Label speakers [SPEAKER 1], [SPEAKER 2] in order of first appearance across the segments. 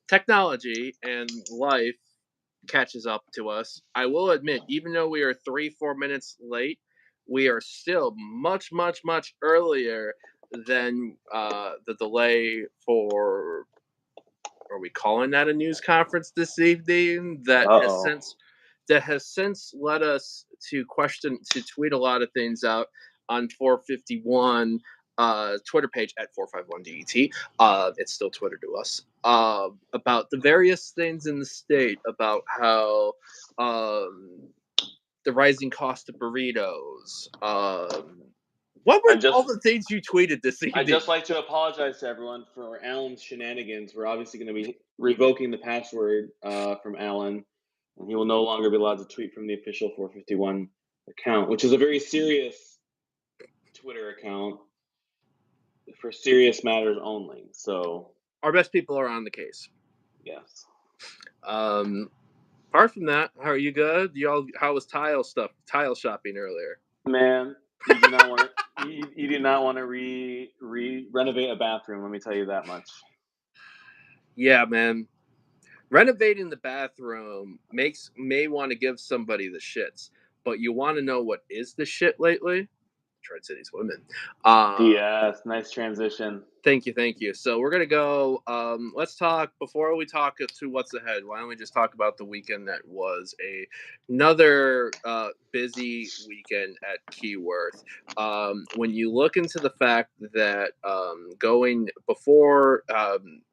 [SPEAKER 1] technology and life catches up to us. I will admit, even though we are 3-4 minutes late, we are still much, much, much earlier than the delay for. Are we calling that a news conference this evening? That has since led us to tweet a lot of things out on 451 Twitter page at 451DET. It's still Twitter to us. About the various things in the state, about how the rising cost of burritos. What were all the things you tweeted this evening?
[SPEAKER 2] I'd just like to apologize to everyone for Alan's shenanigans. We're obviously going to be revoking the password from Alan, and he will no longer be allowed to tweet from the official 451 account, which is a very serious Twitter account for serious matters only. So
[SPEAKER 1] our best people are on the case.
[SPEAKER 2] Yes.
[SPEAKER 1] Apart from that, how are you? Good? How was tile shopping earlier?
[SPEAKER 2] Man, you do not want to. You do not want to renovate a bathroom. Let me tell you that much.
[SPEAKER 1] Yeah, man. Renovating the bathroom may want to give somebody the shits, but you want to know what is the shit lately? Detroit City's women.
[SPEAKER 2] Yes, nice transition.
[SPEAKER 1] Thank you. So we're gonna go. Let's talk before we talk to what's ahead. Why don't we just talk about the weekend that was another busy weekend at Keyworth. When you look into the fact that going before.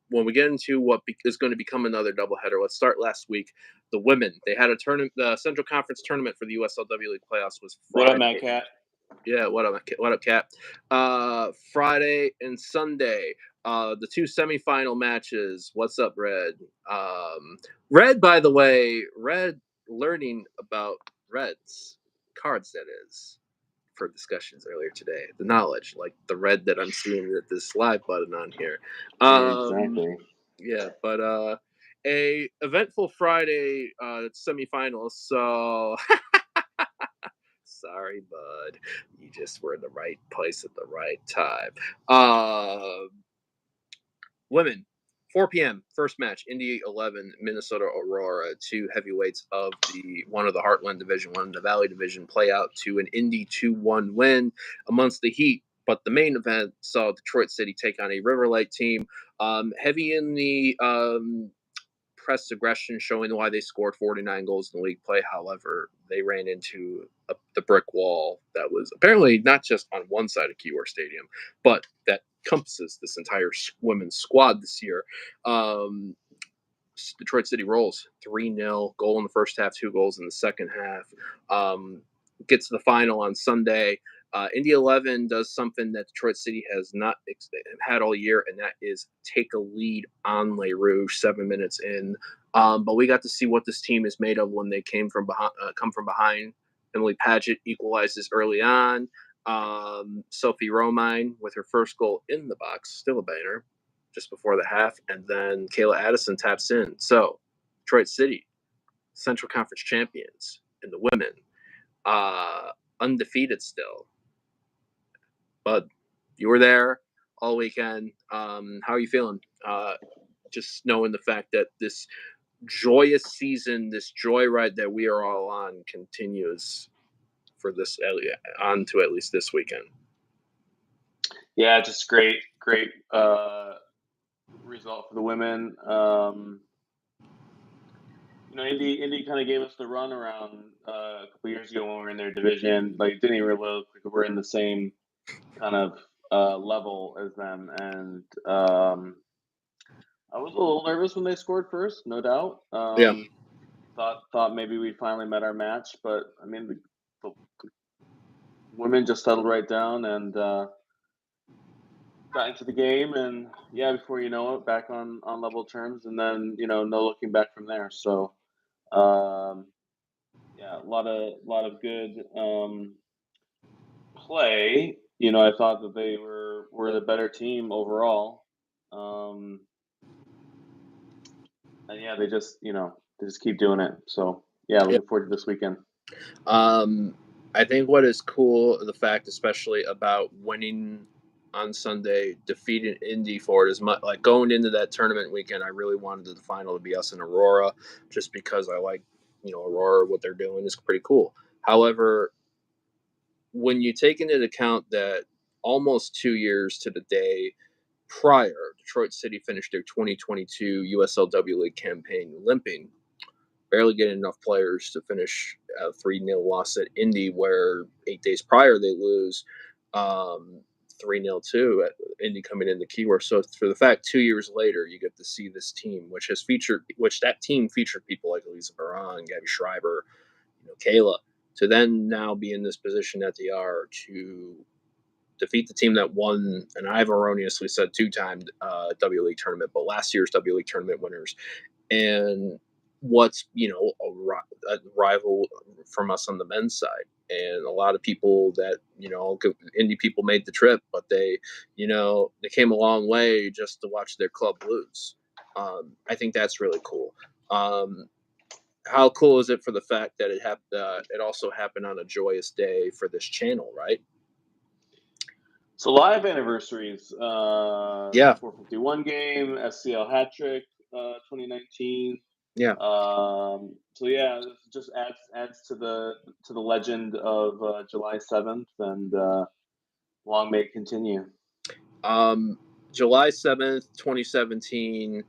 [SPEAKER 1] When we get into what is going to become another doubleheader, let's start last week. The women, they had a tournament. The Central Conference tournament for the USLW League playoffs was Friday.
[SPEAKER 2] What up, Matt Cat?
[SPEAKER 1] Yeah, what up, Cat? Friday and Sunday, the two semifinal matches. What's up, Red? Red, by the way, learning about Red's cards, that is, for discussions earlier today. The knowledge, like the red that I'm seeing at this live button on here.
[SPEAKER 2] Exactly.
[SPEAKER 1] Yeah, but a eventful Friday semifinals. So sorry, bud. You just were in the right place at the right time. Women. 4 p.m. first match, Indy 11, Minnesota Aurora, two heavyweights of one of the Heartland Division, one of the Valley Division, play out to an Indy 2-1 win amongst the Heat. But the main event saw Detroit City take on a River Lake team, heavy in the press aggression, showing why they scored 49 goals in the league play. However, they ran into the brick wall that was apparently not just on one side of Keyworth Stadium, but that encompasses this entire women's squad this year. Detroit City rolls 3-0, goal in the first half, 2 goals in the second half. Gets to the final on Sunday. Indy 11 does something that Detroit City has not had all year, and that is take a lead on Les Rouges 7 minutes in. But we got to see what this team is made of when they come from behind. Emily Paget equalizes early on. Sophie Romine with her first goal in the box, still a banger, just before the half, and then Kayla Addison taps in. So Detroit City, Central Conference champions in the women, undefeated still. Bud, you were there all weekend. How are you feeling? Just knowing the fact that this joyous season, this joyride that we are all on, continues for this on to at least this weekend.
[SPEAKER 2] Yeah, just great result for the women. Indy kind of gave us the run around a couple years ago when we were in their division. Like, didn't even realize we're in the same kind of level as them, and I was a little nervous when they scored first, no doubt. Thought maybe we finally met our match, but I mean, the women just settled right down and got into the game, and before you know it, back on level terms, and then no looking back from there. So a lot of good play. I thought that they were the better team overall, and they just keep doing it. So looking forward to this weekend.
[SPEAKER 1] I think what is cool, the fact especially about winning on Sunday, defeated Indy for it. As much like going into that tournament weekend, I really wanted the final to be us and Aurora, just because I like, Aurora, what they're doing is pretty cool. However, when you take into account that almost 2 years to the day prior, Detroit City finished their 2022 USLW League campaign limping, barely getting enough players to finish a 3-0 loss at Indy, where 8 days prior they lose 3-0 too at Indy coming into Keyword. So for the fact 2 years later you get to see this team, which that team featured people like Elisa Baran, Gabby Schreiber, Kayla, to then now be in this position that they are to defeat the team that won, and I've erroneously said 2-time W League tournament, but last year's W League tournament winners, and what's a rival from us on the men's side. And a lot of people that indie people made the trip, but they came a long way just to watch their club lose. I think that's really cool. How cool is it for the fact that it also happened on a joyous day for this channel, right?
[SPEAKER 2] So live anniversaries.
[SPEAKER 1] Yeah.
[SPEAKER 2] 451 game, SCL hat trick, 2019.
[SPEAKER 1] Yeah.
[SPEAKER 2] So yeah, it just adds to the legend of July 7th, and long may it continue.
[SPEAKER 1] July 7th, 2017.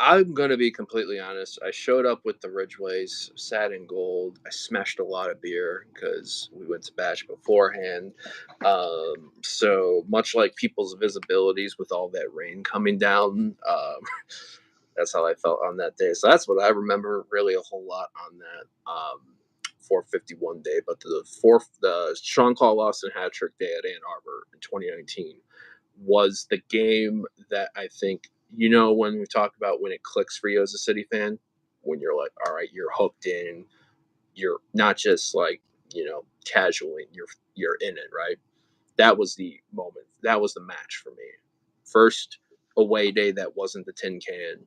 [SPEAKER 1] I'm going to be completely honest. I showed up with the Ridgeways, sat in gold. I smashed a lot of beer because we went to Batch beforehand. So much like people's visibilities with all that rain coming down, that's how I felt on that day. So that's what I remember really a whole lot on that 451 day. But the Sean Call Lawson hat trick day at Ann Arbor in 2019 was the game that I think, when we talk about when it clicks for you as a City fan, when you're like, all right, you're hooked in, you're not just like, casually, you're in it, right? That was the moment. That was the match for me. First away day that wasn't the tin can.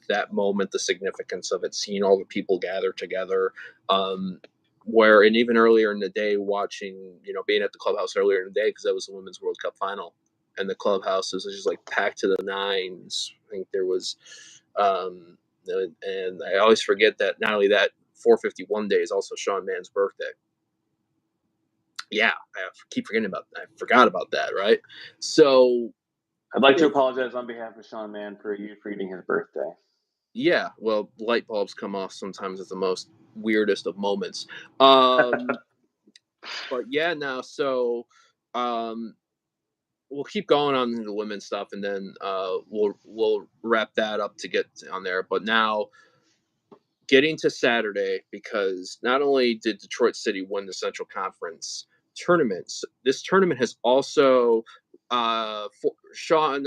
[SPEAKER 1] That moment, the significance of it, seeing all the people gather together, and even earlier in the day watching, being at the clubhouse earlier in the day, because that was the Women's World Cup final, and the clubhouse was just like packed to the nines. I think there was, and I always forget that not only that 451 day is also Sean Mann's birthday. Yeah, I keep forgetting about that. I forgot about that, right? So
[SPEAKER 2] I'd like to apologize on behalf of Sean Mann for eating his birthday.
[SPEAKER 1] Yeah, well, light bulbs come off sometimes at the most weirdest of moments. But yeah, now so we'll keep going on the women's stuff, and then we'll wrap that up to get on there. But now getting to Saturday, because not only did Detroit City win the Central Conference tournaments, this tournament has also Sean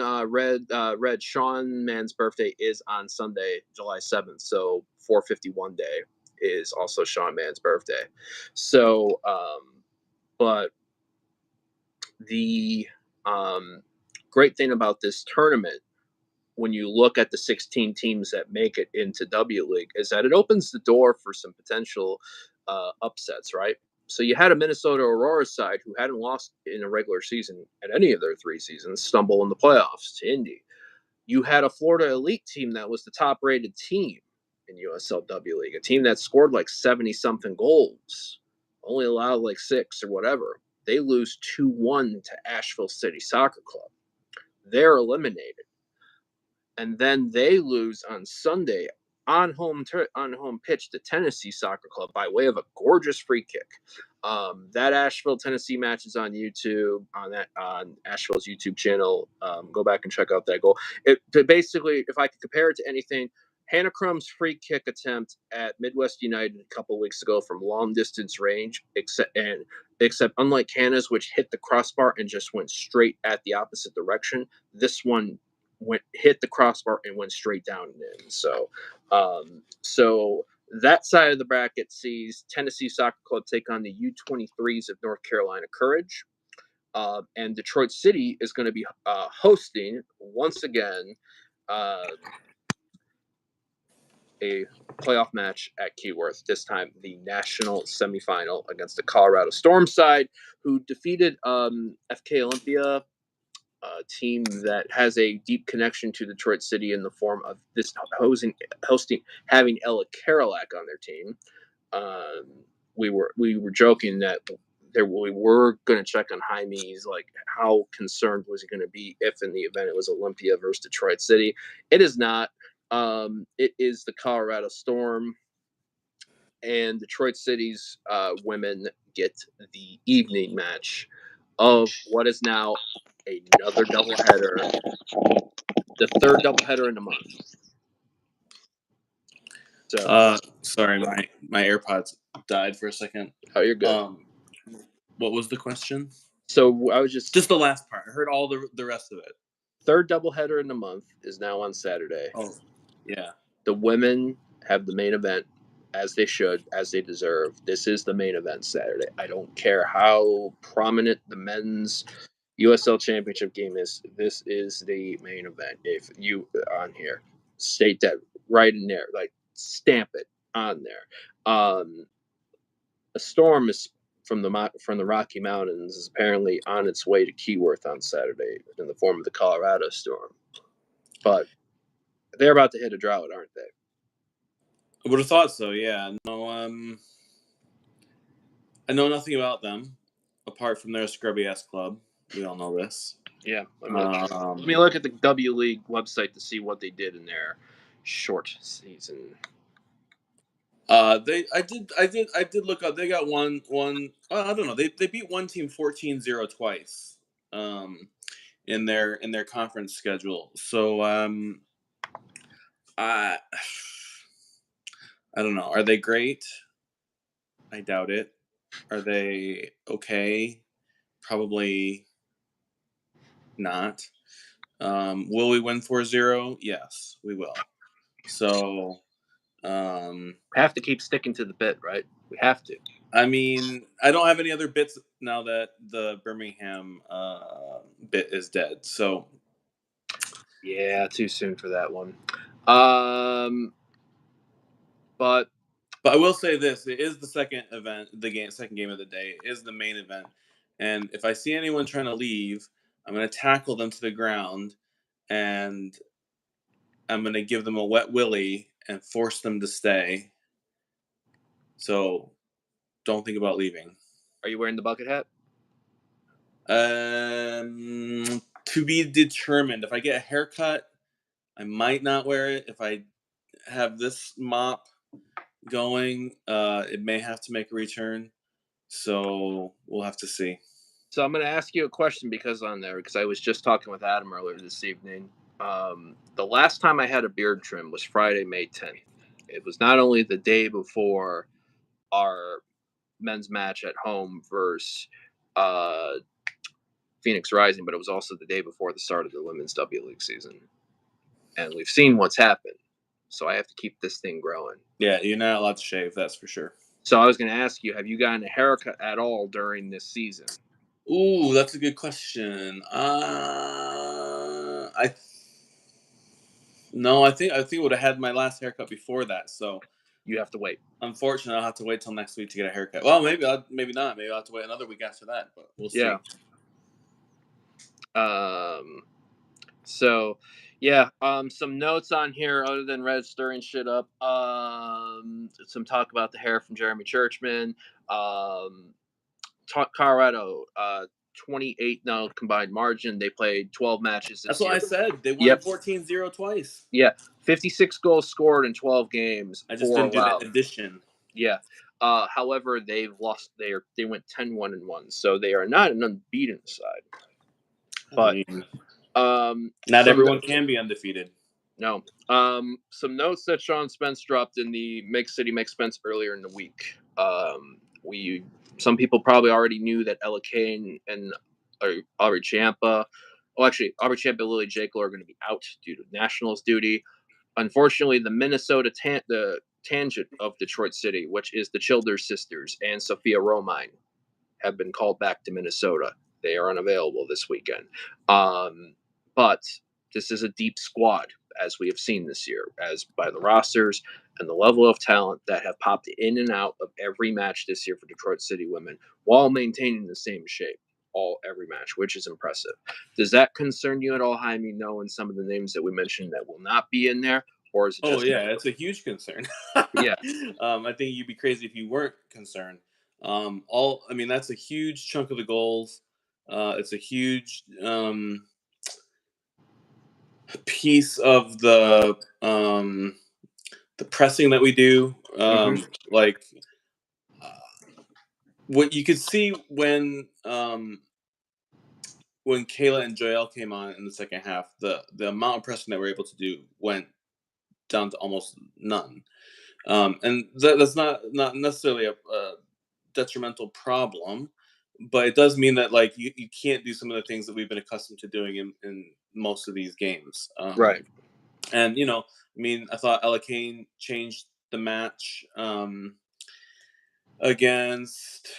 [SPEAKER 1] Mann's birthday is on Sunday, July 7th. So 451 day is also Sean Mann's birthday. So, but the great thing about this tournament, when you look at the 16 teams that make it into W League, is that it opens the door for some potential upsets, right? So you had a Minnesota Aurora side who hadn't lost in a regular season at any of their 3 seasons stumble in the playoffs to Indy. You had a Florida Elite team that was the top-rated team in USLW League, a team that scored like 70-something goals, only allowed like 6 or whatever. They lose 2-1 to Asheville City Soccer Club. They're eliminated. And then they lose on Sunday on home pitch to Tennessee Soccer Club by way of a gorgeous free kick. That Asheville Tennessee match is on YouTube, on Asheville's YouTube channel. Go back and check out that goal. Basically, if I could compare it to anything, Hannah Crum's free kick attempt at Midwest United a couple weeks ago from long distance range, except unlike Hannah's, which hit the crossbar and just went straight at the opposite direction, this one hit the crossbar and went straight down and in. So that side of the bracket sees Tennessee Soccer Club take on the U23s of North Carolina Courage. And Detroit City is going to be hosting, once again, a playoff match at Keyworth, this time the national semifinal against the Colorado Storm side, who defeated FK Olympia, a team that has a deep connection to Detroit City in the form of this hosting having Ella Karolak on their team. We were joking that we were going to check on Jaime's, like how concerned was he going to be if in the event it was Olympia versus Detroit City. It is not. It is the Colorado Storm, and Detroit City's women get the evening match of what is now another doubleheader, the third doubleheader in a month.
[SPEAKER 3] So, sorry, my AirPods died for a second.
[SPEAKER 1] Oh, you're good.
[SPEAKER 3] What was the question?
[SPEAKER 1] So I was just
[SPEAKER 3] the last part. I heard all the rest of it.
[SPEAKER 1] Third doubleheader in the month is now on Saturday.
[SPEAKER 3] Oh, yeah.
[SPEAKER 1] The women have the main event, as they should, as they deserve. This is the main event Saturday. I don't care how prominent the men's USL Championship game is. This is the main event. If you on here, state that right in there, like stamp it on there. A storm is from the Rocky Mountains is apparently on its way to Keyworth on Saturday in the form of the Colorado Storm. But they're about to hit a drought, aren't they?
[SPEAKER 3] I would have thought so, yeah. No, I know nothing about them apart from their scrubby-ass club. We all know this.
[SPEAKER 1] Yeah. Let me look at the W League website to see what they did in their short season.
[SPEAKER 3] I did look up. They got one. I don't know. They beat one team 14-0 twice. In their conference schedule. So I don't know. Are they great? I doubt it. Are they okay? Probably not. Will we win 4-0? Yes, we will. So
[SPEAKER 1] have to keep sticking to the bit, right? We have to.
[SPEAKER 3] I mean, I don't have any other bits now that the Birmingham bit is dead. So
[SPEAKER 1] yeah, too soon for that one. But
[SPEAKER 3] I will say this: it is the second event, second game of the day. It is the main event, and if I see anyone trying to leave, I'm going to tackle them to the ground, and I'm going to give them a wet willy and force them to stay. So, don't think about leaving.
[SPEAKER 1] Are you wearing the bucket hat?
[SPEAKER 3] To be determined. If I get a haircut, I might not wear it. If I have this mop going, it may have to make a return. So we'll have to see.
[SPEAKER 1] So I'm going to ask you a question because I was just talking with Adam earlier this evening. The last time I had a beard trim was Friday, May 10th. It was not only the day before our men's match at home versus Phoenix Rising, but it was also the day before the start of the women's W League season. And we've seen what's happened. So I have to keep this thing growing.
[SPEAKER 3] Yeah, you're not allowed to shave, that's for sure.
[SPEAKER 1] So I was going to ask you, have you gotten a haircut at all during this season?
[SPEAKER 3] Ooh, that's a good question. No, I think I would have had my last haircut before that. So
[SPEAKER 1] you have to wait.
[SPEAKER 3] Unfortunately, I'll have to wait till next week to get a haircut. Well, maybe not. Maybe I'll have to wait another week after that. But we'll see.
[SPEAKER 1] Yeah. So, yeah. Some notes on here other than Red stirring shit up. Some talk about the hair from Jeremy Churchman. Colorado. 28-0 combined margin. They played 12 matches.
[SPEAKER 3] That's what I said. They won 14-0 twice.
[SPEAKER 1] Yeah, 56 goals scored in 12 games.
[SPEAKER 3] I just didn't do that addition.
[SPEAKER 1] Yeah. However, they've lost. They went 10-1-1, so they are not an unbeaten side. But
[SPEAKER 3] not everyone can be undefeated.
[SPEAKER 1] No. Some notes that Sean Spence dropped in the Make City Make Spence earlier in the week. Some people probably already knew that Ella Kane and Aubrey Ciampa, Aubrey Ciampa and Lily Jekyll are going to be out due to Nationals duty. Unfortunately, the Minnesota the tangent of Detroit City, which is the Childers sisters and Sophia Romine, have been called back to Minnesota. They are unavailable this weekend. But this is a deep squad, as we have seen this year, as by the rosters and the level of talent that have popped in and out of every match this year for Detroit City women while maintaining the same shape every match, which is impressive. Does that concern you at all, Jaime, knowing some of the names that we mentioned that will not be in there? Or is it just
[SPEAKER 3] it's a huge concern.
[SPEAKER 1] Yeah.
[SPEAKER 3] I think you'd be crazy if you weren't concerned. That's a huge chunk of the goals. It's a huge piece of the pressing that we do. Like what you could see when Kayla and Joelle came on in the second half, the amount of pressing that we're able to do went down to almost none. And that's not necessarily a detrimental problem, but it does mean that like you can't do some of the things that we've been accustomed to doing in most of these games.
[SPEAKER 1] Right.
[SPEAKER 3] And I thought Ella Kane changed the match against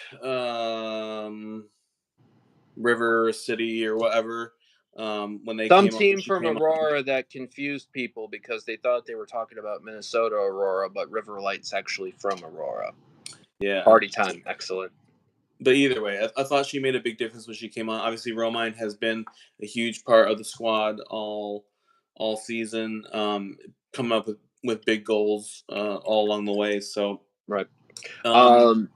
[SPEAKER 3] River City or whatever. When they
[SPEAKER 1] Some
[SPEAKER 3] came
[SPEAKER 1] team
[SPEAKER 3] she
[SPEAKER 1] from
[SPEAKER 3] came
[SPEAKER 1] Aurora that confused people because they thought they were talking about Minnesota Aurora, but River Light's actually from Aurora.
[SPEAKER 3] Yeah.
[SPEAKER 1] Party time. Excellent.
[SPEAKER 3] But either way, I thought she made a big difference when she came on. Obviously, Romine has been a huge part of the squad all season, coming up with big goals all along the way. So
[SPEAKER 1] right.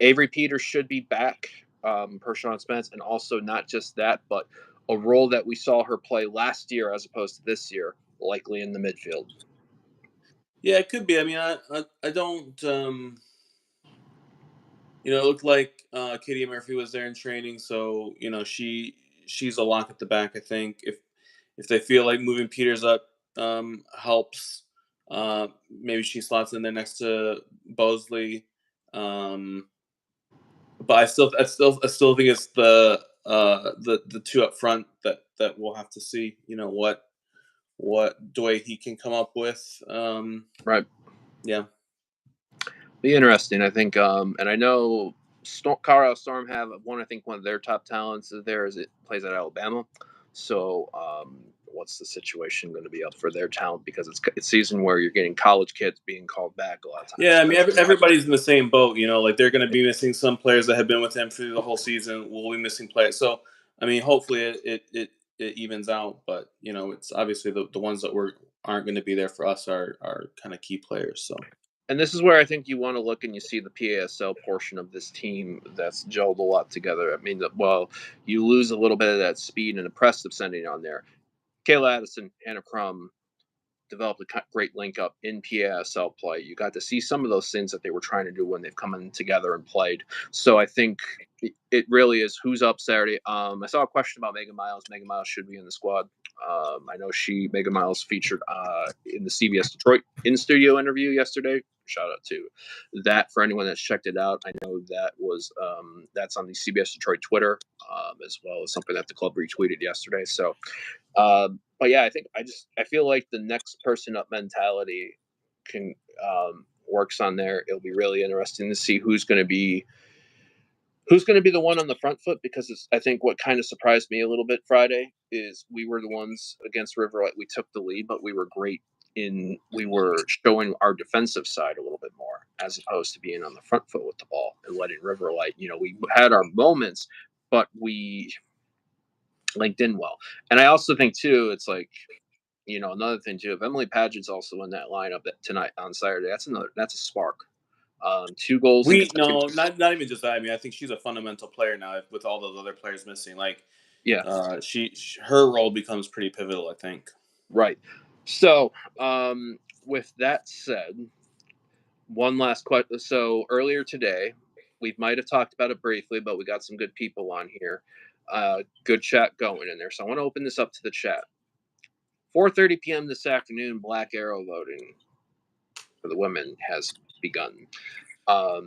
[SPEAKER 1] Avery Peters should be back, per Sean Spence, and also not just that, but a role that we saw her play last year as opposed to this year, likely in the midfield.
[SPEAKER 3] Yeah, it could be. I mean, I don't. It looked like Katie Murphy was there in training, so she's a lock at the back. I think if they feel like moving Peters up helps, maybe she slots in there next to Bosley. But I still think it's the two up front that we'll have to see. What way he can come up with.
[SPEAKER 1] Right.
[SPEAKER 3] Yeah.
[SPEAKER 1] Be interesting. I think, and I know Colorado Storm have one. I think one of their top talents is there. Is it plays at Alabama. So, what's the situation going to be up for their talent? Because it's season where you're getting college kids being called back a lot of times.
[SPEAKER 3] Yeah, I mean everybody's in the same boat. Like they're going to be missing some players that have been with them through the whole season. We'll be missing players. So, I mean, hopefully it evens out. But it's obviously the ones that aren't going to be there for us are kind of key players. So.
[SPEAKER 1] And this is where I think you want to look and you see the PASL portion of this team that's gelled a lot together. I mean, you lose a little bit of that speed and the press descending on there. Kayla Addison, Hannah Crum developed a great link up in PASL play. You got to see some of those things that they were trying to do when they've come in together and played. So I think it really is who's up Saturday. I saw a question about Megan Miles. Megan Miles should be in the squad. I know Megan Miles featured in the CBS Detroit in-studio interview yesterday. Shout out to that for anyone that's checked it out. I know that was that's on the CBS Detroit Twitter, as well as something that the club retweeted yesterday. So, but yeah, I feel like the next person up mentality can works on there. It'll be really interesting to see who's going to be the one on the front foot, because I think what kind of surprised me a little bit Friday is we were the ones against River Light. We took the lead, but we were great we were showing our defensive side a little bit more as opposed to being on the front foot with the ball and letting River Light, we had our moments, but we linked in well. And I also think too, it's like, another thing too, if Emily Paget's also in that lineup tonight on Saturday, that's a spark. 2 goals.
[SPEAKER 3] Not even just that. I mean, I think she's a fundamental player now with all those other players missing. Like,
[SPEAKER 1] yeah,
[SPEAKER 3] her role becomes pretty pivotal, I think.
[SPEAKER 1] Right. So, with that said, one last question. So earlier today, we might have talked about it briefly, but we got some good people on here. Good chat going in there. So I want to open this up to the chat. 4:30 p.m. this afternoon, Black Arrow voting for the women has begun. I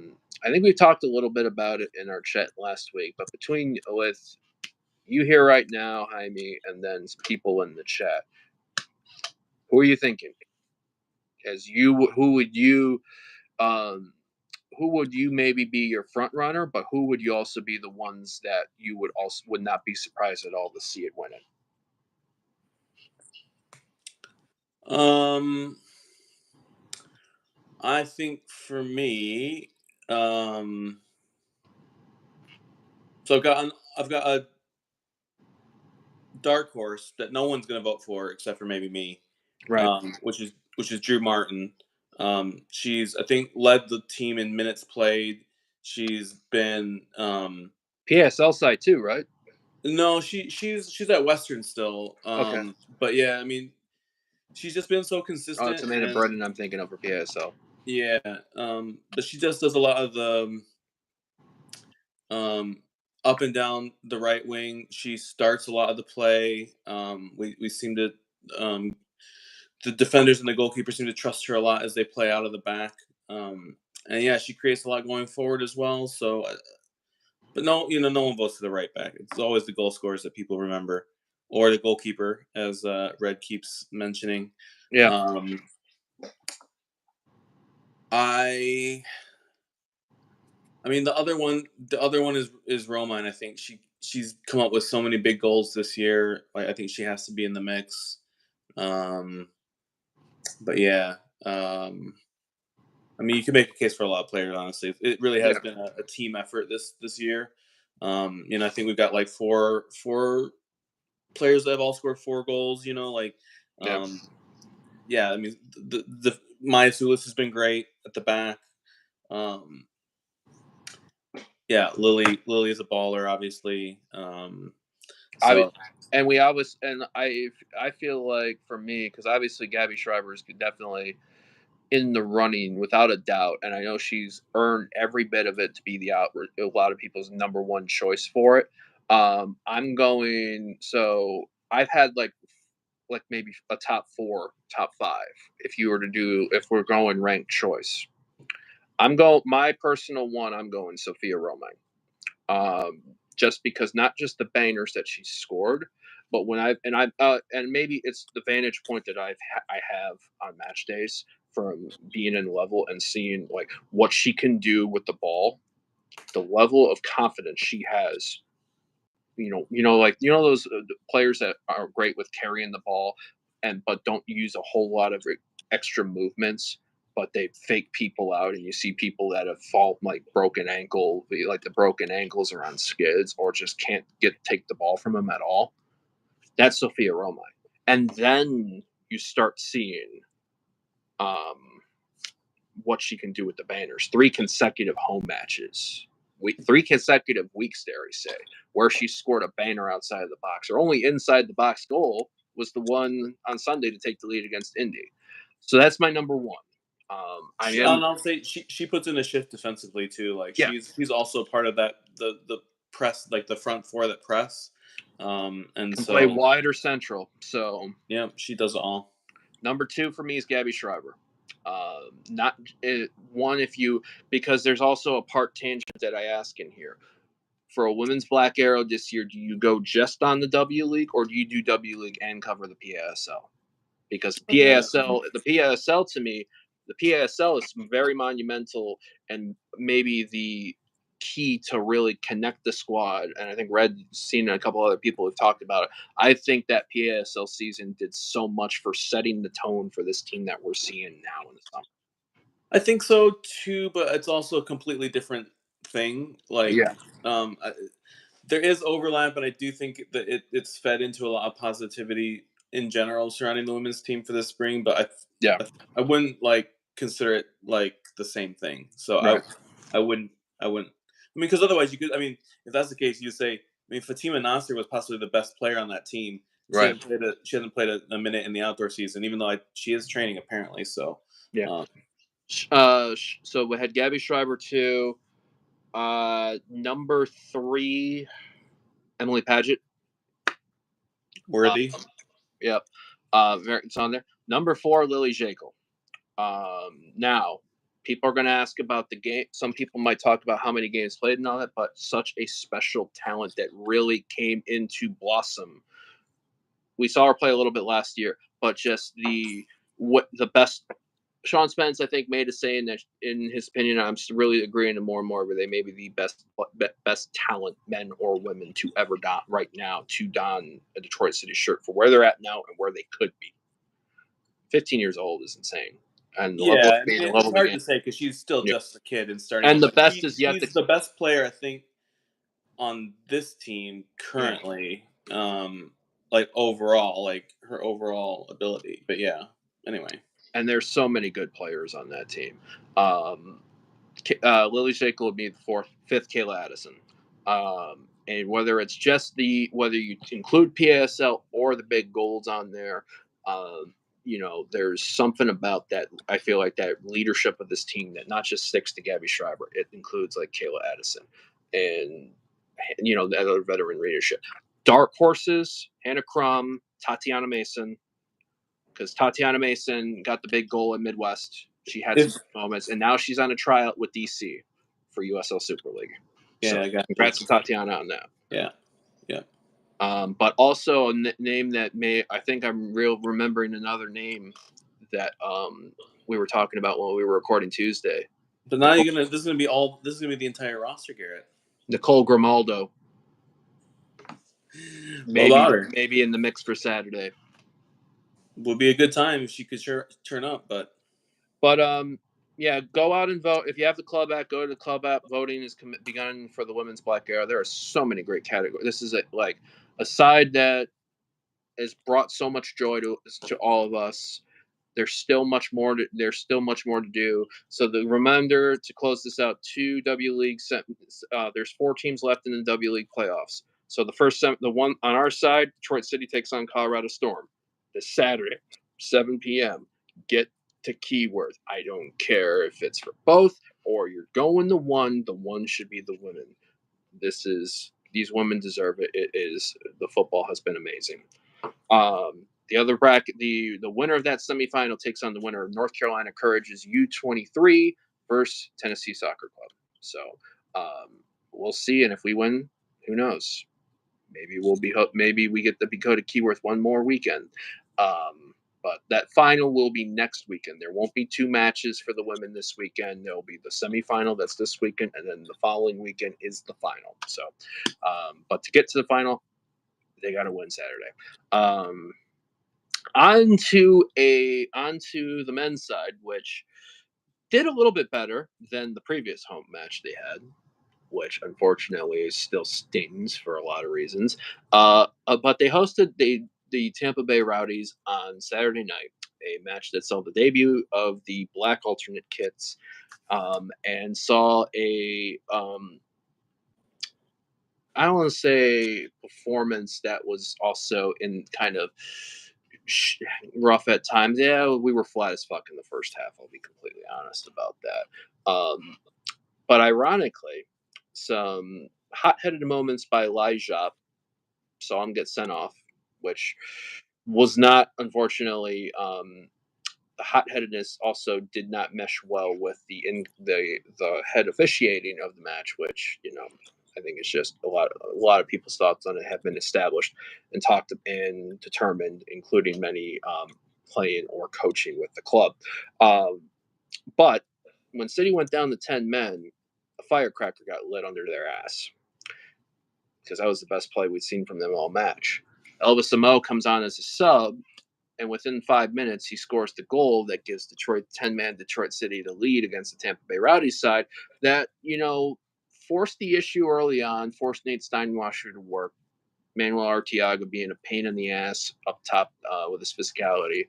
[SPEAKER 1] think we talked a little bit about it in our chat last week, but with you here right now, Jaime, and then some people in the chat, who are you thinking? Who would you maybe be your front runner, but who would you also be the ones that you would not be surprised at all to see it winning?
[SPEAKER 3] I think for me, so I've got a dark horse that no one's going to vote for except for maybe me,
[SPEAKER 1] Right.
[SPEAKER 3] which is Drew Martin. She's, I think, led the team in minutes played. She's been
[SPEAKER 1] PSL side too, right?
[SPEAKER 3] no, she's at Western still.
[SPEAKER 1] Okay.
[SPEAKER 3] But yeah, I mean, she's just been so
[SPEAKER 1] Oh,
[SPEAKER 3] consistent.
[SPEAKER 1] it's Amanda
[SPEAKER 3] And
[SPEAKER 1] Brennan I'm thinking of for PSL.
[SPEAKER 3] yeah, but she just does a lot of the um, up and down the right wing. She starts a lot of the play. We seem to um, the defenders and the goalkeeper seem to trust her a lot as they play out of the back. And yeah, she creates a lot going forward as well. So, but no, no one votes for the right back. It's always the goal scorers that people remember, or the goalkeeper, as Red keeps mentioning.
[SPEAKER 1] Yeah.
[SPEAKER 3] I mean, the other one is Roma, and I think she's come up with so many big goals this year. Like, I think she has to be in the mix. But yeah, I mean, you can make a case for a lot of players. Honestly, it really has been a team effort this year. I think we've got like four players that have all scored 4 goals. Yeah. I mean, the Maya Sulis has been great at the back. Yeah, Lily is a baller, obviously.
[SPEAKER 1] And we always, and I feel like for me, because obviously Gabby Schreiber is definitely in the running without a doubt, and I know she's earned every bit of it to be a lot of people's number one choice for it. I'm going. So I've had like maybe a top 4, top 5. If we're going ranked choice, my personal one. I'm going Sophia Romain. Just because not just the bangers that she scored, but and maybe it's the vantage point that I have on match days from being in level and seeing like what she can do with the ball, the level of confidence she has. Those players that are great with carrying the ball, but don't use a whole lot of extra movements, but they fake people out, and you see people that have fall like broken ankle, like the broken ankles are on skids, or just can't take the ball from them at all. That's Sophia Romain, and then you start seeing what she can do with the banners. 3 consecutive home matches. 3 consecutive weeks, dare I say, where she scored a banner outside of the box. Her only inside the box goal was the one on Sunday to take the lead against Indy. So that's my number one.
[SPEAKER 3] I'll say she puts in a shift defensively too. Like she's also part of that the press, like the front 4 that press, and so
[SPEAKER 1] play wide or central. So
[SPEAKER 3] yeah, she does it all.
[SPEAKER 1] Number 2 for me is Gabby Schreiber. Not one because there's also a part tangent that I ask in here. For a women's Black Arrow this year, do you go just on the W League, or do you do W League and cover the PASL? Because the PASL to me, the PASL is very monumental and maybe the key to really connect the squad. And I think Red's seen a couple other people who've talked about it. I think that PASL season did so much for setting the tone for this team that we're seeing now in the summer.
[SPEAKER 3] I think so too, but it's also a completely different thing. Like, there is overlap, and I do think that it's fed into a lot of positivity in general surrounding the women's team for this spring. But I wouldn't consider it like the same thing. So I wouldn't. I mean, because otherwise you could. I mean, if that's the case, you say. I mean, Fatima Nasser was possibly the best player on that team. She hasn't played a minute in the outdoor season, even though she is training apparently. So
[SPEAKER 1] so we had Gabby Schreiber 2. Number 3, Emily Paget.
[SPEAKER 3] Worthy.
[SPEAKER 1] Yep. It's on there. Number 4, Lily Jekyll. Now, people are going to ask about the game. Some people might talk about how many games played and all that, but such a special talent that really came into blossom. We saw her play a little bit last year, but just the best. Sean Spence, I think, made a saying that, in his opinion, I'm really agreeing to more and more, where they may be the best talent, men or women, to ever don right now to don a Detroit City shirt for where they're at now and where they could be. 15 years old is insane. And the level
[SPEAKER 3] Yeah,
[SPEAKER 1] of
[SPEAKER 3] I mean,
[SPEAKER 1] the
[SPEAKER 3] it's
[SPEAKER 1] level of the
[SPEAKER 3] hard
[SPEAKER 1] game.
[SPEAKER 3] to say because she's still
[SPEAKER 1] Yeah.
[SPEAKER 3] just a kid and starting.
[SPEAKER 1] And
[SPEAKER 3] out,
[SPEAKER 1] the
[SPEAKER 3] but
[SPEAKER 1] best is yet
[SPEAKER 3] she's
[SPEAKER 1] to
[SPEAKER 3] the best player, I think, on this team
[SPEAKER 1] Yeah.
[SPEAKER 3] currently. Like overall, like her overall ability. But yeah, anyway.
[SPEAKER 1] And there's so many good players on that team. Lily Shakel would be the fifth Kayla Addison. And whether it's just whether you include PASL or the big golds on there, you know, there's something about that. I feel like that leadership of this team that not just sticks to Gabby Schreiber, it includes like Kayla Addison and, you know, the other veteran leadership. Dark horses: Hannah Crum, Tatiana Mason, because Tatiana Mason got the big goal in Midwest. She had some moments, and now she's on a tryout with DC for USL Super League.
[SPEAKER 3] Yeah,
[SPEAKER 1] So
[SPEAKER 3] I got
[SPEAKER 1] congrats to Tatiana on that.
[SPEAKER 3] Yeah.
[SPEAKER 1] But also a name that I think I'm remembering another name that we were talking about when we were recording Tuesday.
[SPEAKER 3] But now this is gonna be the entire roster, Garrett.
[SPEAKER 1] Nicole Grimaldo. Maybe in the mix for Saturday.
[SPEAKER 3] Would be a good time if she could turn up, but
[SPEAKER 1] yeah, go out and vote. If you have the club app, go to the club app. Voting is begun for the Women's Black Arrow. There are so many great categories. This is a side that has brought so much joy to all of us. There's still much more to do. So the reminder to close this out: 2 W League. There's 4 teams left in the W League playoffs. So the one on our side, Detroit City takes on Colorado Storm this Saturday, 7 p.m. Get to Keyworth. I don't care if it's for both or you're going to one. The one should be the women. These women deserve it. The football has been amazing. The other bracket, the winner of that semifinal takes on the winner of North Carolina Courage's U23 versus Tennessee Soccer Club. So we'll see, and if we win, who knows? Maybe we get to go to Keyworth one more weekend. But that final will be next weekend. There won't be 2 matches for the women this weekend. There will be the semifinal that's this weekend, and then the following weekend is the final. So, but to get to the final, they got to win Saturday. On to the men's side, which did a little bit better than the previous home match they had, which unfortunately still stings for a lot of reasons. But they hosted the Tampa Bay Rowdies on Saturday night, a match that saw the debut of the Black alternate kits, and saw a I don't want to say performance that was also in kind of rough at times. Yeah, we were flat as fuck in the first half. I'll be completely honest about that. But ironically, some hot-headed moments by Elijah saw him get sent off, which was not, unfortunately, the hot-headedness also did not mesh well with the head officiating of the match, which, you know, I think it's just a lot of people's thoughts on it have been established and talked and determined, including many playing or coaching with the club. But when City went down to 10 men, a firecracker got lit under their ass, because that was the best play we'd seen from them all match. Elvis Amo comes on as a sub, and within 5 minutes, he scores the goal that gives 10-man Detroit City the lead against the Tampa Bay Rowdies side that, you know, forced the issue early on, forced Nate Steinwasser to work. Manuel Arteaga being a pain in the ass up top with his physicality.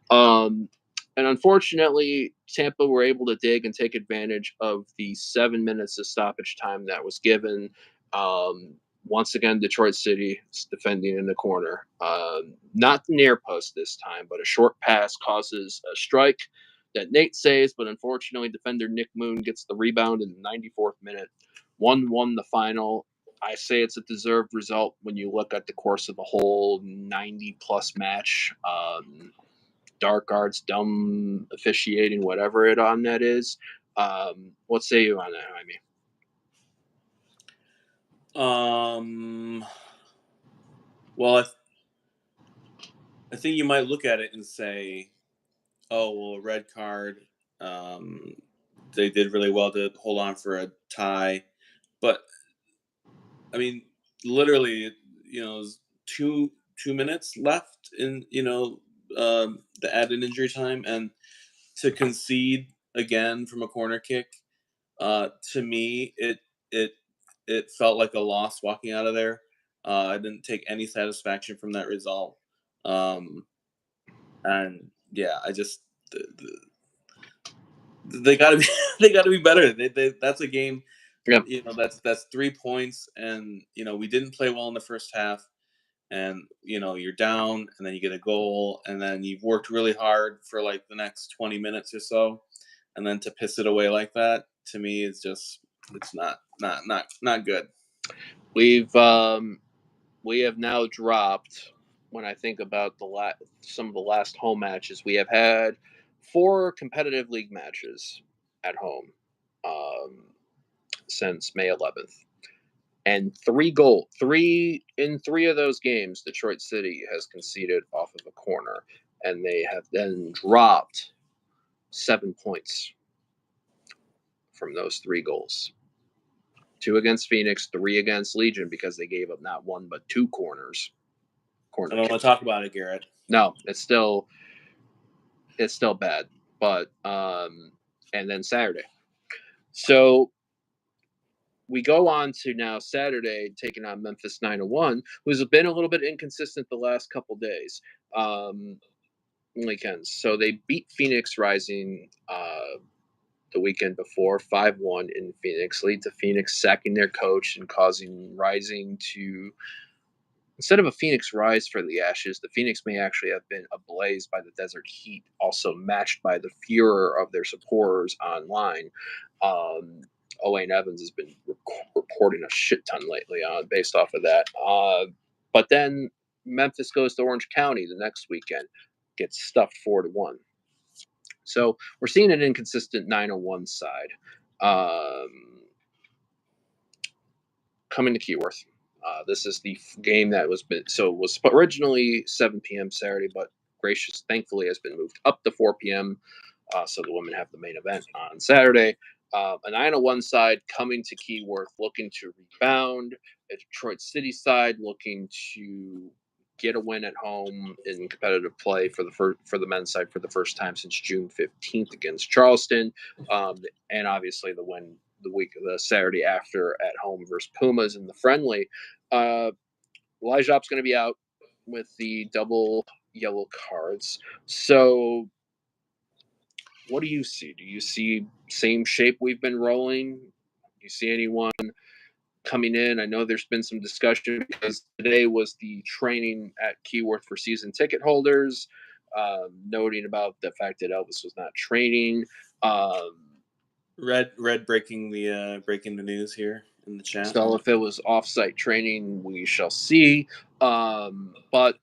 [SPEAKER 1] And unfortunately, Tampa were able to dig and take advantage of the 7 minutes of stoppage time that was given. Once again, Detroit City is defending in the corner. Not the near post this time, but a short pass causes a strike that Nate saves, but unfortunately, defender Nick Moon gets the rebound in the 94th minute. 1-1 the final. I say it's a deserved result when you look at the course of the whole 90-plus match. Dark arts, dumb officiating, whatever it on that is. What say you on that, Jaime?
[SPEAKER 3] Well, I think you might look at it and say, oh, well, a red card. They did really well to hold on for a tie. But, I mean, literally, you know, 2 minutes left in, you know, the added injury time, and to concede again from a corner kick, to me, it felt like a loss walking out of there. I didn't take any satisfaction from that result, and yeah, I just they got to be they got to be better. That's a game.
[SPEAKER 1] Yeah.
[SPEAKER 3] That's 3 points, and we didn't play well in the first half, and you're down, and then you get a goal, and then you've worked really hard for like the next 20 minutes or so, and then to piss it away like that, to me, it's not good.
[SPEAKER 1] We have now dropped. When I think about some of the last home matches, we have had 4 competitive league matches at home since May 11th, and 3 of those games, Detroit City has conceded off of a corner, and they have then dropped 7 points from those 3 goals. 2 against Phoenix, 3 against Legion, because they gave up not 1 but 2 corners.
[SPEAKER 3] I don't want to talk about it, Garrett.
[SPEAKER 1] No, it's still bad. But and then Saturday. So we go on to now Saturday, taking on Memphis 901, who's been a little bit inconsistent the last couple days. Weekends. So they beat Phoenix Rising the weekend before, 5-1 in Phoenix, lead to Phoenix sacking their coach and causing Rising to, instead of a Phoenix rise for the ashes, the Phoenix may actually have been ablaze by the desert heat, also matched by the furor of their supporters online. Owain Evans has been reporting a shit ton lately based off of that. But then Memphis goes to Orange County the next weekend, gets stuffed 4-1. So we're seeing an inconsistent 901 side. Coming to Keyworth. This is the game that was originally 7 p.m. Saturday, but thankfully has been moved up to 4 p.m. So the women have the main event on Saturday. A 901 side coming to Keyworth looking to rebound. A Detroit City side looking to get a win at home in competitive play for the men's side for the first time since June 15th against Charleston, and obviously the Saturday after at home versus Pumas in the friendly. Elijah's going to be out with the double yellow cards. So what do you see? Do you see same shape we've been rolling? Do you see anyone coming in? I know there's been some discussion because today was the training at Keyworth for season ticket holders, noting about the fact that Elvis was not training.
[SPEAKER 3] Red breaking the news here in the chat.
[SPEAKER 1] So if it was off-site training, we shall see. But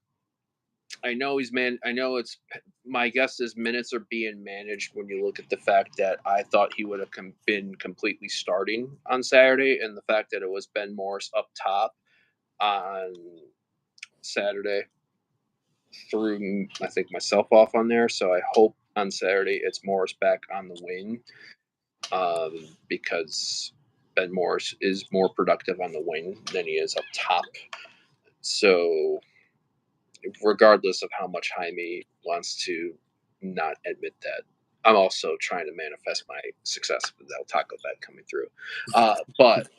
[SPEAKER 1] I know it's my guess is minutes are being managed when you look at the fact that I thought he would have been completely starting on Saturday, and the fact that it was Ben Morris up top on Saturday threw, I think, myself off on there. So I hope on Saturday it's Morris back on the wing, because Ben Morris is more productive on the wing than he is up top. So regardless of how much Jaime wants to not admit that, I'm also trying to manifest my success without Taco Bell coming through. But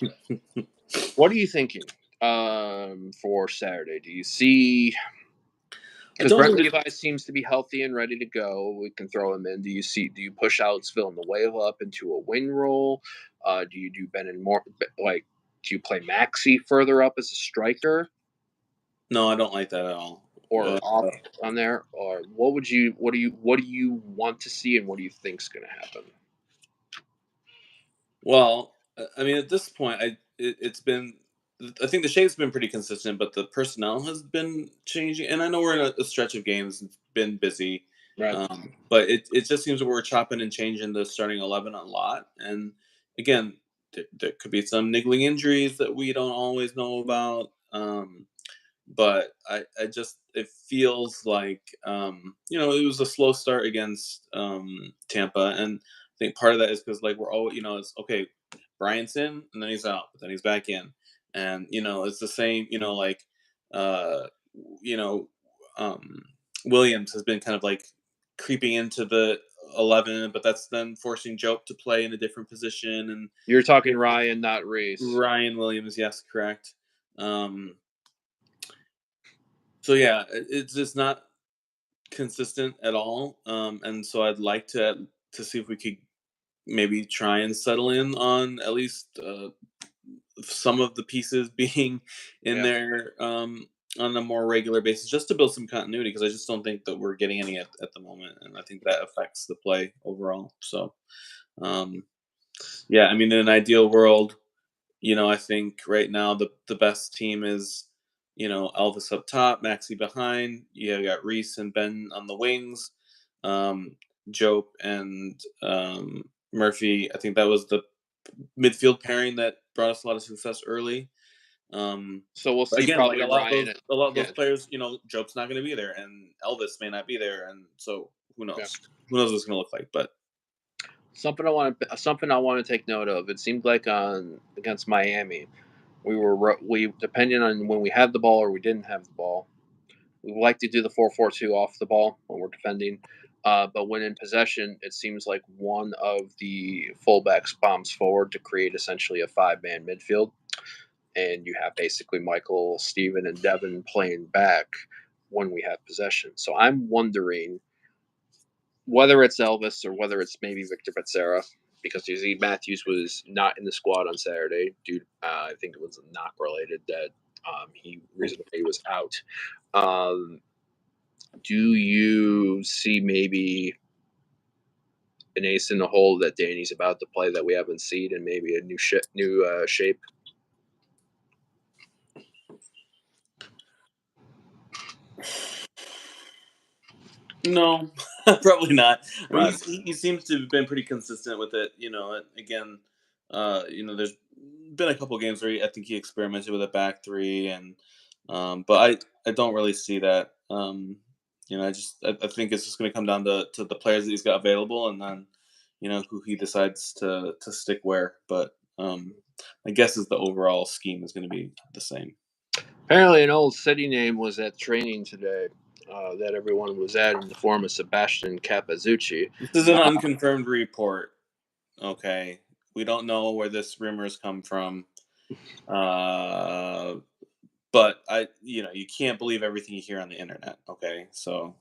[SPEAKER 1] what are you thinking for Saturday? Do you see? Because Brent Levi seems to be healthy and ready to go. We can throw him in. Do you push Alex Villanueva up into a wing role? Do you do Ben and more? Like, do you play Maxi further up as a striker?
[SPEAKER 3] No, I don't like that at all.
[SPEAKER 1] Or off on there, or what do you want to see, and what do you think's going to happen?
[SPEAKER 3] Well, I mean, at this point, I think the shape's been pretty consistent, but the personnel has been changing. And I know we're in a stretch of games; it's been busy,
[SPEAKER 1] right?
[SPEAKER 3] But it just seems that we're chopping and changing the starting 11 a lot. And again, there could be some niggling injuries that we don't always know about. But I just, it feels like, it was a slow start against Tampa. And I think part of that is because, like, we're always, it's okay, Bryant's in and then he's out, but then he's back in. And, it's the same, Williams has been kind of like creeping into the 11, but that's then forcing Jope to play in a different position. And
[SPEAKER 1] you're talking Ryan, not Reese.
[SPEAKER 3] Ryan Williams, yes, correct. So yeah, it's just not consistent at all. And so I'd like to see if we could maybe try and settle in on at least some of the pieces being in there on a more regular basis, just to build some continuity, because I just don't think that we're getting any at the moment, and I think that affects the play overall. So yeah, I mean, in an ideal world, I think right now the best team is, Elvis up top, Maxi behind. You got Reese and Ben on the wings, Jope and Murphy. I think that was the midfield pairing that brought us a lot of success early.
[SPEAKER 1] So we'll
[SPEAKER 3] But
[SPEAKER 1] see.
[SPEAKER 3] again, like
[SPEAKER 1] Probably
[SPEAKER 3] a lot
[SPEAKER 1] Ryan.
[SPEAKER 3] of those players, Jope's not going to be there, and Elvis may not be there, and so who knows?
[SPEAKER 1] Yeah.
[SPEAKER 3] Who knows what it's going to look like? But
[SPEAKER 1] Something I want to take note of. It seemed like against Miami, we depending on when we had the ball or we didn't have the ball, we like to do the 4-4-2 off the ball when we're defending. But when in possession, it seems like one of the fullbacks bombs forward to create essentially a 5-man midfield, and you have basically Michael, Steven, and Devin playing back when we have possession. So I'm wondering whether it's Elvis or whether it's maybe Victor Becerra, because you see Matthews was not in the squad on Saturday due I think it was knock related that he reasonably was out. Do you see maybe an ace in the hole that Danny's about to play that we haven't seen, and maybe a new shape?
[SPEAKER 3] no, probably not. I mean,
[SPEAKER 1] Right.
[SPEAKER 3] he seems to have been pretty consistent with it. Again, there's been a couple games where I think he experimented with a back three, and but I don't really see that. I think it's just going to come down to the players that he's got available, and then who he decides to stick where. But I guess is the overall scheme is going to be the same.
[SPEAKER 1] Apparently, an old city name was at training today that everyone was at in the form of Sebastian Capizzucci.
[SPEAKER 3] This is an unconfirmed report. Okay, we don't know where this rumors come from. But you can't believe everything you hear on the internet. Okay, so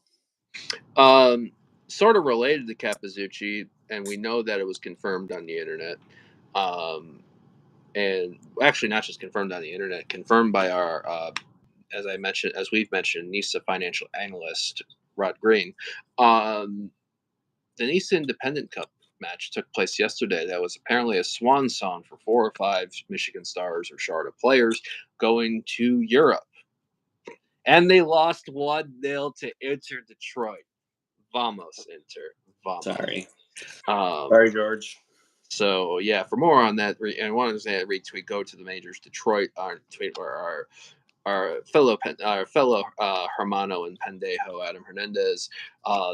[SPEAKER 1] sort of related to Capizzucci, and we know that it was confirmed on the internet. And actually, not just confirmed on the internet, confirmed by our, as we've mentioned, NISA financial analyst Rod Green. The NISA Independent Cup match took place yesterday. That was apparently a swan song for 4 or 5 Michigan Stars or Sharda players going to Europe. And they lost 1-0 to Inter Detroit. Vamos, Inter. Vamos.
[SPEAKER 3] Sorry.
[SPEAKER 1] Sorry,
[SPEAKER 3] George.
[SPEAKER 1] So, yeah, for more on that, and one of the retweet, go to the Majors Detroit tweet where our fellow Hermano and Pendejo Adam Hernandez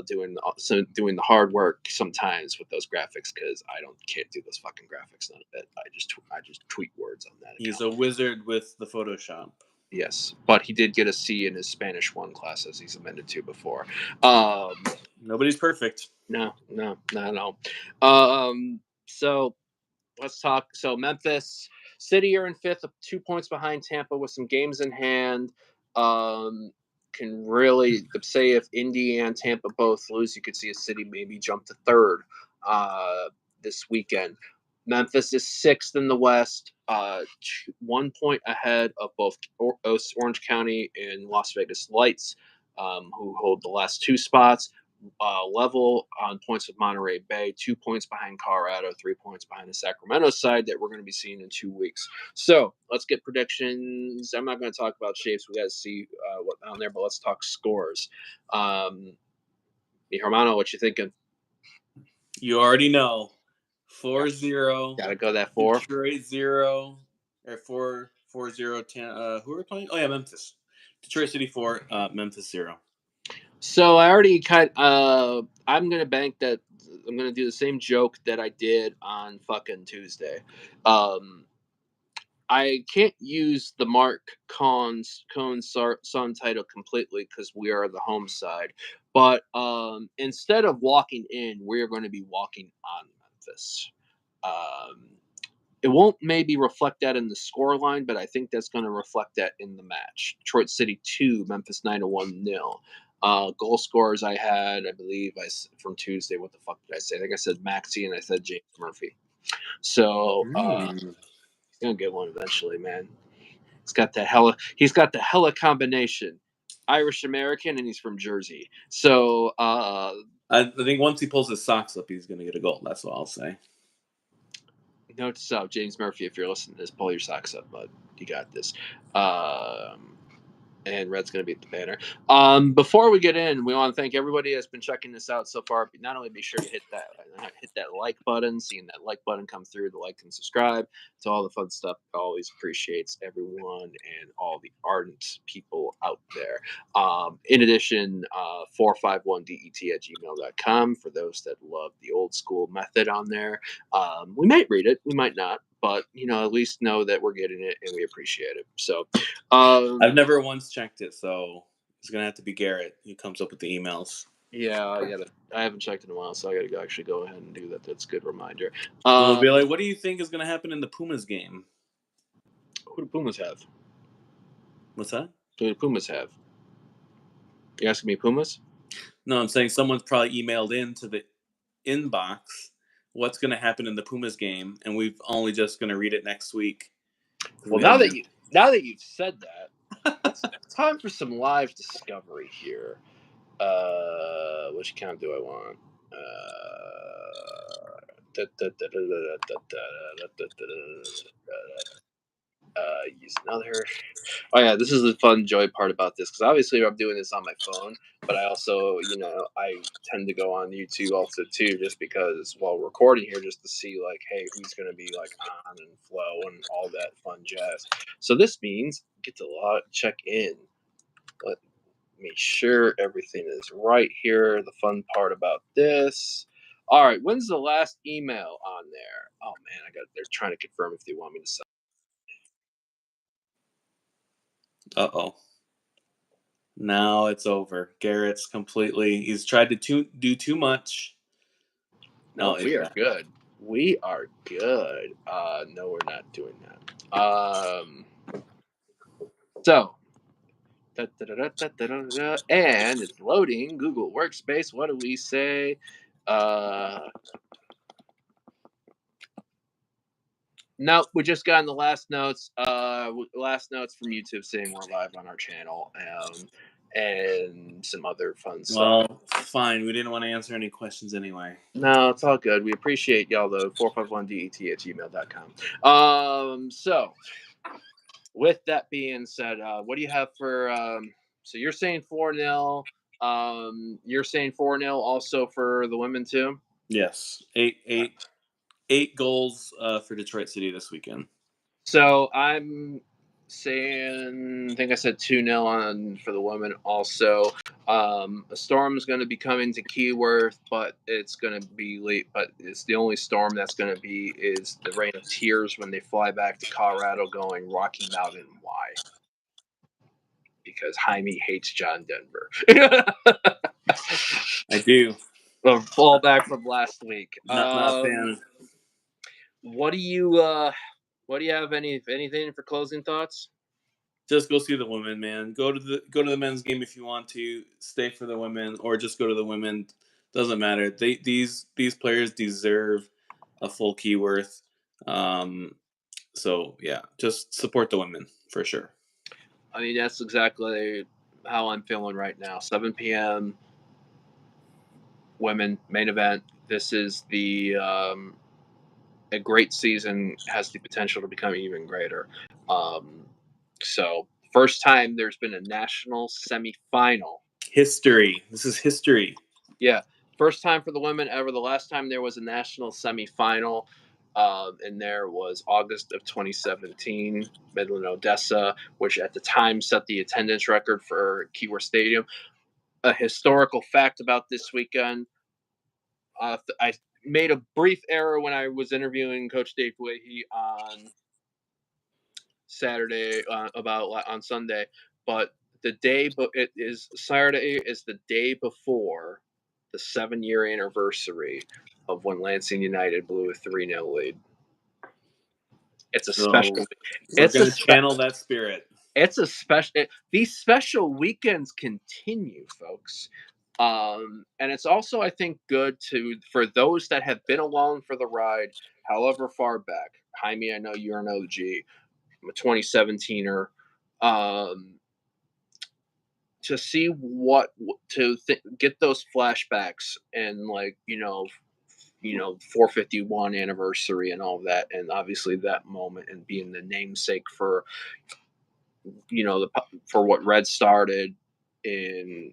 [SPEAKER 1] doing the hard work sometimes with those graphics, because can't do those fucking graphics none of it. I just tweet words on that.
[SPEAKER 3] He's a wizard with the Photoshop.
[SPEAKER 1] Yes, but he did get a C in his Spanish 1 class, as he's amended to before.
[SPEAKER 3] Nobody's perfect.
[SPEAKER 1] No. So let's talk. So Memphis City are in 5th, 2 points behind Tampa with some games in hand. Can really say if Indy and Tampa both lose, you could see a City maybe jump to 3rd this weekend. Memphis is 6th in the West, 1 point ahead of both Orange County and Las Vegas Lights, who hold the last 2 spots. Level on points with Monterey Bay, 2 points behind Colorado, 3 points behind the Sacramento side that we're going to be seeing in 2 weeks. So let's get predictions. I'm not going to talk about shapes. We got to see what's on there, but let's talk scores. Hermano, what you thinking?
[SPEAKER 3] You already know. 4-0.
[SPEAKER 1] Gotta go that 4.
[SPEAKER 3] Detroit 0 or 4-0. Who are we playing? Oh yeah, Memphis. Detroit City 4, Memphis 0.
[SPEAKER 1] So I already I'm gonna bank that. I'm gonna do the same joke that I did on fucking Tuesday. I can't use the Mark Cohn's son title completely because we are the home side, But instead of walking in, we're going to be walking on Memphis. It won't maybe reflect that in the score line, but I think that's going to reflect that in the match. Detroit City 2, Memphis 901-0. Goal scorers I had, I believe, from Tuesday. What the fuck did I say? I think I said Maxey and I said James Murphy. So he's gonna get one eventually, man. He's got the hella combination. Irish American and he's from Jersey. So
[SPEAKER 3] I think once he pulls his socks up, he's gonna get a goal. That's what I'll say.
[SPEAKER 1] Note to self, James Murphy, if you're listening to this, pull your socks up, bud. You got this. And Red's going to beat the banner. Before we get in, we want to thank everybody that's been checking this out so far. Not only be sure to hit that like button, seeing that like button come through, the like and subscribe to all the fun stuff. Always appreciates everyone and all the ardent people out there. In addition, 451det@gmail.com for those that love the old school method on there. We might read it, we might not. But, at least know that we're getting it and we appreciate it. So,
[SPEAKER 3] I've never once checked it, so it's going to have to be Garrett who comes up with the emails.
[SPEAKER 1] Yeah, I haven't checked in a while, so I got to actually go ahead and do that. That's a good reminder.
[SPEAKER 3] We'll be like, what do you think is going to happen in the Pumas game?
[SPEAKER 1] Who do Pumas have?
[SPEAKER 3] What's that?
[SPEAKER 1] Who do Pumas have? You asking me Pumas?
[SPEAKER 3] No, I'm saying someone's probably emailed into the inbox what's going to happen in the Pumas game, and we've only just going to read it next week.
[SPEAKER 1] Well, now that you've said that, it's time for some live discovery here. Which account do I want? Use another. Oh yeah, this is the fun joy part about this because obviously I'm doing this on my phone, but I also, I tend to go on YouTube also too, just because while recording here, just to see like, hey, who's gonna be like on and flow and all that fun jazz. So this means get to check in. Let me sure everything is right here. The fun part about this. All right, when's the last email on there? Oh man, they're trying to confirm if they want me to send.
[SPEAKER 3] Uh-oh. Now it's over. Garrett's he's tried to do too much.
[SPEAKER 1] No, we are good. We are good. No, we're not doing that. So, and it's loading Google Workspace. What do we say? No, we just got in the last notes. Last notes from YouTube saying we're live on our channel, and some other fun stuff.
[SPEAKER 3] Well, fine. We didn't want to answer any questions anyway.
[SPEAKER 1] No, it's all good. We appreciate y'all though. 451det@gmail.com. So, with that being said, what do you have for? So you're saying 4-0. You're saying 4-0 also for the women too.
[SPEAKER 3] Yes, eight goals for Detroit City this weekend.
[SPEAKER 1] So I'm saying, I think I said 2-0 for the women also. A storm is going to be coming to Keyworth, but it's going to be late. But it's the only storm that's going to be is the rain of tears when they fly back to Colorado going Rocky Mountain. Why? Because Jaime hates John Denver.
[SPEAKER 3] I do.
[SPEAKER 1] A fallback from last week.
[SPEAKER 3] Not a fan.
[SPEAKER 1] What do you have? Anything for closing thoughts?
[SPEAKER 3] Just go see the women, man. Go to the men's game if you want to. Stay for the women, or just go to the women. Doesn't matter. These players deserve a full Keyworth. So yeah, just support the women for sure.
[SPEAKER 1] I mean, that's exactly how I'm feeling right now. 7 p.m. Women main event. This is a great season, has the potential to become even greater. So first time there's been a national semifinal.
[SPEAKER 3] History. This is history.
[SPEAKER 1] Yeah. First time for the women ever. The last time there was a national semifinal, and there was August of 2017, Midland, Odessa, which at the time set the attendance record for Keyworth Stadium. A historical fact about this weekend, I made a brief error when I was interviewing Coach Dave Leahy on Saturday on Sunday, but it is Saturday is the day before the 7-year anniversary of when Lansing United blew a 3-0 lead. It's a special.
[SPEAKER 3] We're going to channel that spirit.
[SPEAKER 1] It's a special. These special weekends continue, folks. And it's also, I think, good for those that have been along for the ride, however far back. Jaime, I know you're an OG. I'm a 2017er. To see get those flashbacks and 451 anniversary and all of that, and obviously that moment and being the namesake for for what Red started in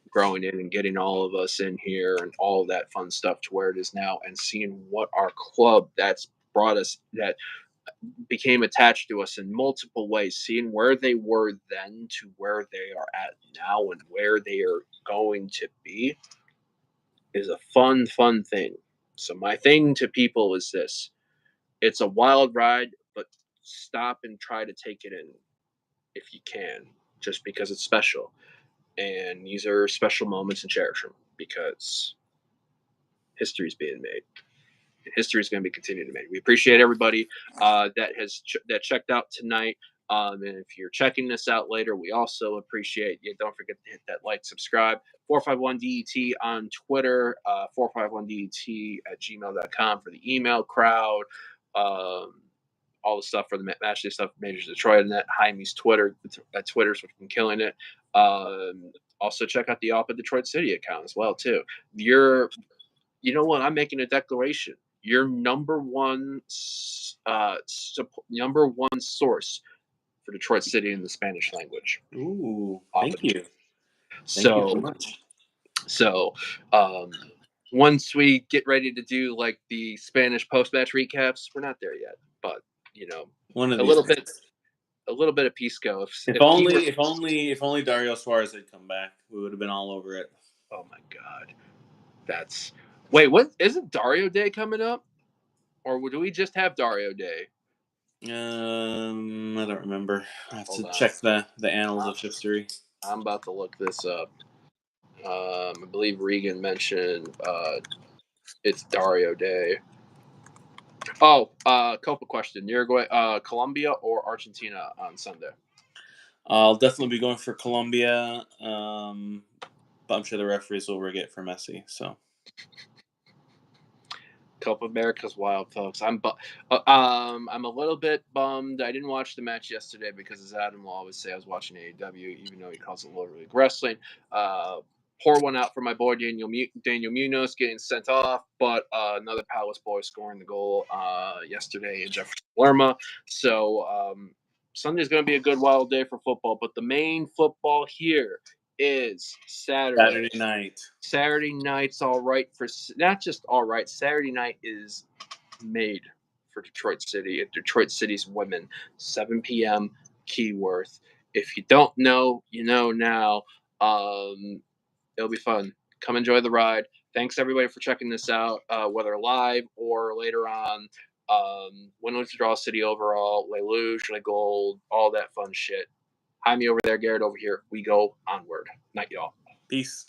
[SPEAKER 1] growing in and getting all of us in here and all of that fun stuff to where it is now, and seeing what our club that's brought us, that became attached to us in multiple ways, seeing where they were then to where they are at now and where they are going to be is a fun thing. So my thing to people is this: it's a wild ride, but stop and try to take it in if you can, just because it's special. And these are special moments, and cherish them because history is being made. History is going to be continuing to be made. We appreciate everybody that checked out tonight. And if you're checking this out later, we also appreciate you. Don't forget to hit that like, subscribe. 451DET on Twitter, 451DET@gmail.com for the email crowd. All the stuff for the matchday stuff, Majors Detroit, and that Jaime's Twitter's which been killing it. Also check out the Alpha Detroit City account as well too. You know what? I'm making a declaration. Your number one source for Detroit City in the Spanish language.
[SPEAKER 3] Ooh, thank you.
[SPEAKER 1] So,
[SPEAKER 3] thank you so much.
[SPEAKER 1] So, once we get ready to do like the Spanish post-match recaps, we're not there yet, but
[SPEAKER 3] One of
[SPEAKER 1] a
[SPEAKER 3] these
[SPEAKER 1] little
[SPEAKER 3] days.
[SPEAKER 1] bit of Pisco.
[SPEAKER 3] If only Dario Suarez had come back, we would have been all over it.
[SPEAKER 1] Oh my God, wait. What isn't Dario Day coming up, or do we just have Dario Day?
[SPEAKER 3] I don't remember. I have to check the annals of history.
[SPEAKER 1] I'm about to look this up. I believe Regan mentioned it's Dario Day. Oh, Copa question. Uruguay, Colombia or Argentina on Sunday?
[SPEAKER 3] I'll definitely be going for Colombia, but I'm sure the referees will rig it for Messi. So,
[SPEAKER 1] Copa America's wild, folks. I'm a little bit bummed. I didn't watch the match yesterday because, as Adam will always say, I was watching AEW, even though he calls it Lower League Wrestling. Pour one out for my boy Daniel Munoz getting sent off, but another Palace boy scoring the goal yesterday in Jefferson Lerma. So Sunday's going to be a good wild day for football, but the main football here is Saturday
[SPEAKER 3] night.
[SPEAKER 1] Saturday night's all right for not just all right. Saturday night is made for Detroit City and Detroit City's women. 7 p.m. Keyworth. If you don't know, you know now. It'll be fun. Come enjoy the ride. Thanks everybody for checking this out, whether live or later on. Win, lose, draw, City overall, Les Luge, Les Gold, all that fun shit. Jaime over there, Garrett over here. We go onward. Night, y'all.
[SPEAKER 3] Peace.